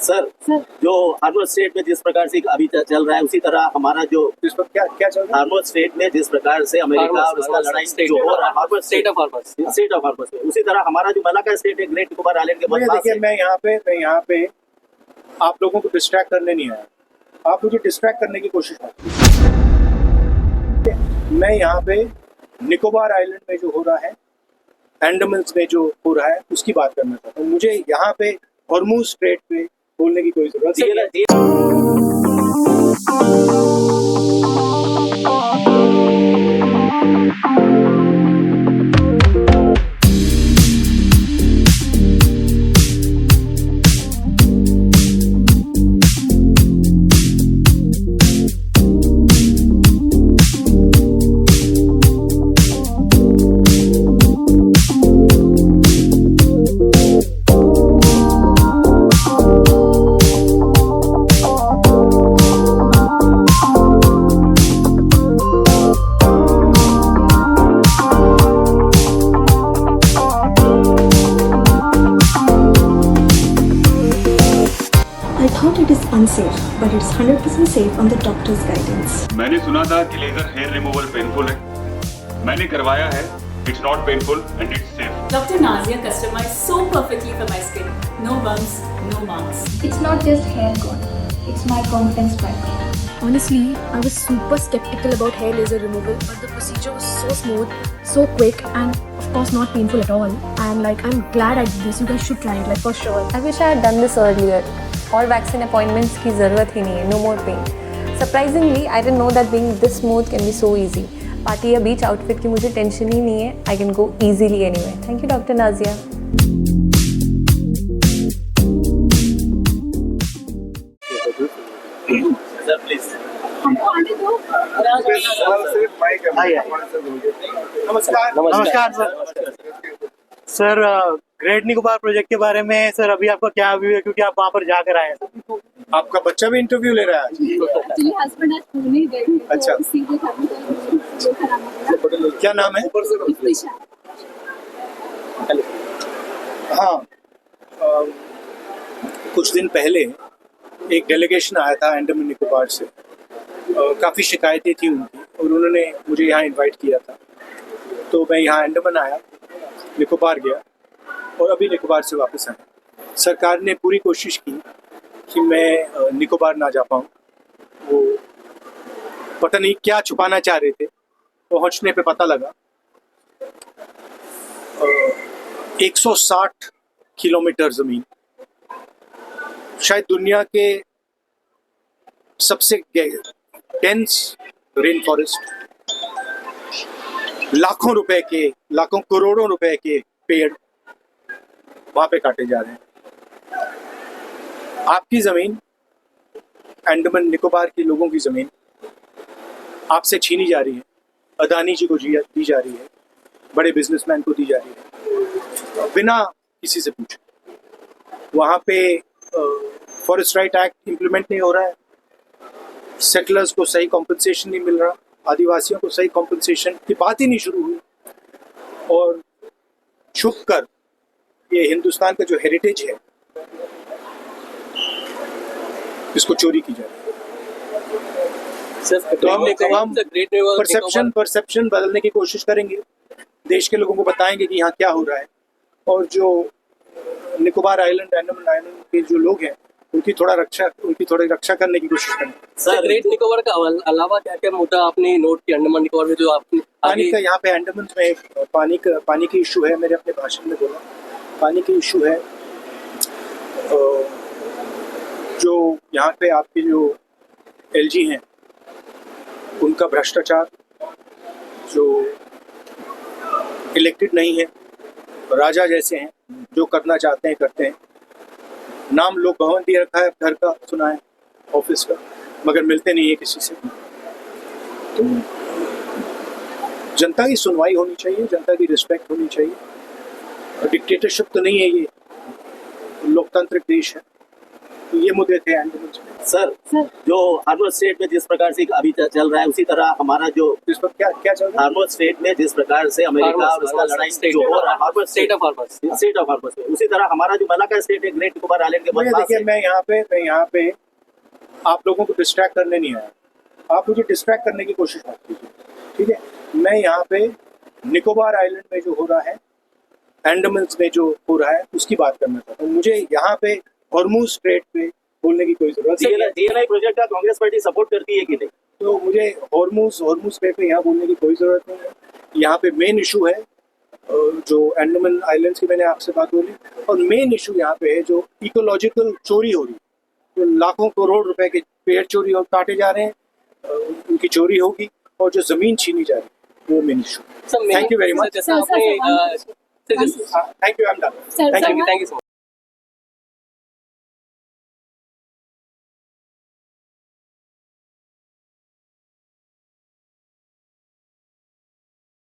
Sir जो hormone state में जिस प्रकार से अभी चल रहा है उसी तरह हमारा जो क्या क्या चल रहा है हार्मोन स्टेट में जिस प्रकार से अमेरिका और उसका लड़ाई जो हो रहा है हार्मोन स्टेट ऑफ हार्मोन में उसी तरह हमारा जो मलाका स्टेट है ग्रेट निकोबार आइलैंड के बहुत पास देखिए है। मैं यहाँ पे आप लोगों को डिस्ट्रैक्ट करने नहीं आया, आप मुझे डिस्ट्रैक्ट करने की कोशिश मत कीजिए। मैं यहाँ पे निकोबार आइलैंड में जो हो रहा है, अंडमान में जो हो रहा है उसकी बात करना चाहता हूँ। मुझे यहाँ पे हॉर्मूज स्ट्रेट पे बोलने की कोई जरूरत नहीं है। I thought it is unsafe, but it's 100% safe on the doctor's guidance. मैंने सुना था कि लेजर हेयर रिमूवल पेनफुल है, मैंने करवाया है, it's not painful and it's safe. Dr. Nazia customized so perfectly for my skin. No bumps, no marks. It's not just hair gone, it's my confidence back. Honestly, I was super skeptical about hair laser removal, but the procedure was so smooth, so quick, and of course not painful at all. And like, I'm glad I did this. You guys should try it, like for sure. I wish I had done this earlier. और vaccine appointments की ज़रूरत ही नहीं है. No more pain. Surprisingly, I didn't know that being this smooth can be so easy. Party या बीच outfit की मुझे tension ही नहीं है. I can go easily anywhere. Thank you, Dr. Nazia. Sir please नमस्कार सर ग्रेट निकोबार प्रोजेक्ट के बारे में sir अभी आपका क्या व्यू है, क्योंकि आप वहाँ पर जाकर आए हैं। आपका बच्चा भी इंटरव्यू ले रहा है आज? एक्चुअली हस्बैंड आज पुणे गए थे, तो अच्छा। सीधे घर में जो खराब हो गया। क्या नाम है? इफ्तिशा। हाँ, कुछ दिन पहले एक डेलीगेशन आया था अंडमान निकोबार से। काफ़ी शिकायतें थी उनकी और उन्होंने मुझे यहाँ इनवाइट किया था, तो मैं यहाँ अंडमान आया, निकोबार गया और अभी निकोबार से वापस आया। सरकार ने पूरी कोशिश की कि मैं निकोबार ना जा पाऊँ। वो पता नहीं क्या छुपाना चाह रहे थे। पहुँचने पे पता लगा 160 किलोमीटर ज़मीन, शायद दुनिया के सबसे डेंस रेन फॉरेस्ट, लाखों करोड़ों रुपए के पेड़ वहां पे काटे जा रहे हैं। आपकी जमीन, अंडमान निकोबार के लोगों की जमीन आपसे छीनी जा रही है, अदानी जी को दी जा रही है, बड़े बिजनेसमैन को दी जा रही है बिना किसी से पूछे। वहाँ पे फॉरेस्ट राइट एक्ट इम्प्लीमेंट नहीं हो रहा है, सेटलर्स को सही कॉम्पनसेशन नहीं मिल रहा, आदिवासियों को सही कॉम्पनसेशन की बात ही नहीं शुरू हुई, और छुप कर ये हिंदुस्तान का जो हेरिटेज है इसको चोरी की जा रही है। तो हम परसेप्शन बदलने की कोशिश करेंगे, देश के लोगों को बताएंगे कि यहाँ क्या हो रहा है, और जो निकोबार आइलैंड, अंडमान आइलैंड के जो लोग हैं उनकी थोड़ी रक्षा करने की कोशिश करें। सर ग्रेट निकोबार का अलावा क्या क्या मुद्दा आपने नोट किया अंडमान निकोबार में जो आपने पानी का? यहाँ पे अंडमान में पानी की इशू है। मेरे अपने भाषण में बोला पानी की इशू है। जो यहाँ पे आपके जो एलजी हैं उनका भ्रष्टाचार, जो इलेक्टेड नहीं है, राजा जैसे हैं, जो करना चाहते हैं करते हैं। नाम लोग भवन दिए रखा है घर का, सुना है, ऑफिस का, मगर मिलते नहीं है किसी से। तो जनता की सुनवाई होनी चाहिए, जनता की रिस्पेक्ट होनी चाहिए। डिक्टेटरशिप तो नहीं है, ये लोकतांत्रिक देश है। तो ये मुद्दे थे अंडमान में। सर जो हार्बर स्टेट में जिस प्रकार से अभी चल रहा है उसी तरह हमारा जो इस पर क्या क्या चल रहा है? हार्बर स्टेट में जिस प्रकार से अमेरिका और उसका लड़ाई जो हो रहा है harbour state of harbours state of harbour उसी तरह हमारा जो मलाका स्टेट है ग्रेट निकोबार आइलैंड के मुझे पास देखिए, मैं यहाँ पे आप लोगों को डिस्ट्रैक्ट करने नहीं आया। आप मुझे डिस्ट्रैक्ट करने की कोशिश मत कीजिए, ठीक है? मैं यहाँ पे निकोबार आइलैंड में जो हो रहा है, अंडमान में जो हो रहा है, उसकी बात करना चाहता हूँ। मुझे यहाँ पे हॉर्मुज स्ट्रेट पे बोलने की कोई जरूरत नहीं है। डीएनआई प्रोजेक्ट का कांग्रेस पार्टी सपोर्ट करती है कि नहीं? तो मुझे हॉर्मुज स्ट्रेट पे यहाँ बोलने की कोई जरूरत नहीं है। यहाँ पे मेन इशू है जो अंडमान आइलैंड्स की मैंने आपसे बात बोली, और मेन इशू यहाँ पे है जो इकोलॉजिकल चोरी हो रही है। तो लाखों करोड़ रुपए के पेड़ चोरी और काटे जा रहे हैं, उनकी चोरी होगी, और जो जमीन छीनी जा रही है वो main issue. Thank you very much. जैसा आपने thank you, I am done. Thank you so much.